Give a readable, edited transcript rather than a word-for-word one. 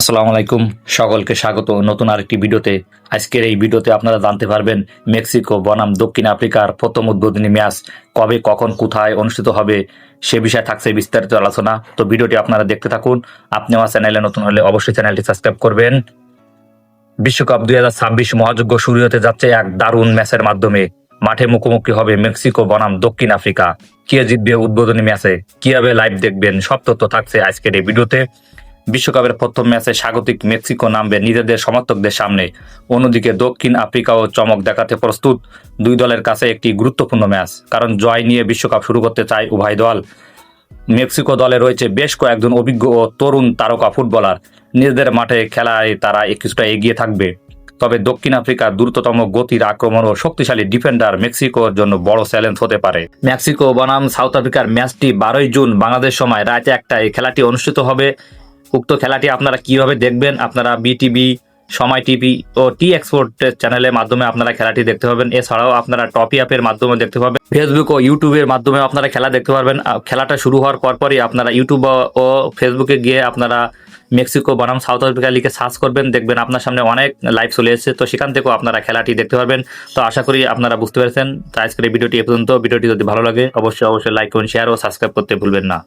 আসসালামু আলাইকুম, সকলকে স্বাগত নতুন আরেকটি ভিডিওতে। আজকের এই ভিডিওতে আপনারা জানতে পারবেন মেক্সিকো বনাম দক্ষিণ আফ্রিকার প্রথম উদ্বোধনী ম্যাচ কবে, কখন, কোথায় অনুষ্ঠিত হবে সে বিষয়ে থাকছে বিস্তারিত আলোচনা। তো ভিডিওটি আপনারা দেখতে থাকুন। আপনি আমার চ্যানেলে নতুন হলে অবশ্যই চ্যানেলটি সাবস্ক্রাইব করবেন। বিশ্বকাপ 2026 মহাযজ্ঞ শুরু হতে যাচ্ছে এক দারুণ ম্যাচের মাধ্যমে। মাঠে মুখোমুখি হবে মেক্সিকো বনাম দক্ষিণ আফ্রিকা। কে জিতবে উদ্বোধনী ম্যাচে, কিভাবে লাইভ দেখবেন, সব তথ্য থাকছে আজকের এই ভিডিওতে। বিশ্বকাপের প্রথম ম্যাচে স্বাগতিক মেক্সিকো নামবে নিজেদের সমর্থকদের সামনে। অন্যদিকে দক্ষিণ আফ্রিকাও চমক দেখাতে প্রস্তুত। দুই দলের কাছে একটি গুরুত্বপূর্ণ ম্যাচ, কারণ জয় নিয়ে বিশ্বকাপ শুরু করতে চায় উভয় দল। মেক্সিকো দলে রয়েছে বেশ কয়েকজন অভিজ্ঞ ও তরুণ তারকা ফুটবলার। নিজেদের মাঠে খেলায় তারা কিছুটা এগিয়ে থাকবে। তবে দক্ষিণ আফ্রিকার দ্রুততম গতির আক্রমণ ও শক্তিশালী ডিফেন্ডার মেক্সিকোর জন্য বড় চ্যালেঞ্জ হতে পারে। মেক্সিকো বনাম সাউথ আফ্রিকার ম্যাচটি 12 জুন বাংলাদেশ সময় রাত 1টায় খেলাটি অনুষ্ঠিত হবে। উক্ত খেলাটি আপনারা কিভাবে দেখবেন? আপনারা বিটিভি, সময় টিভি ও টি এক্সপোর্টের চ্যানেলের মাধ্যমে আপনারা খেলাটি দেখতে পাবেন। এছাড়াও আপনারা টপি অ্যাপের মাধ্যমে দেখতে পাবেন। ফেসবুক ও ইউটিউবের মাধ্যমে আপনারা খেলা দেখতে পারবেন। খেলাটা শুরু হওয়ার পরপরই আপনারা ইউটিউব ও ফেসবুকে গিয়ে আপনারা মেক্সিকো বনাম সাউথ আফ্রিকা লিখে সার্চ করবেন, দেখবেন আপনার সামনে অনেক লাইভ চলে এসেছে। তো সেখান থেকেও আপনারা খেলাটি দেখতে পারবেন। তো আশা করি আপনারা বুঝতে পেরেছেন। তো আজকের এই ভিডিওটি এ পর্যন্ত। ভিডিওটি যদি ভালো লাগে অবশ্যই লাইক করুন, শেয়ার ও সাবস্ক্রাইব করতে ভুলবেন না।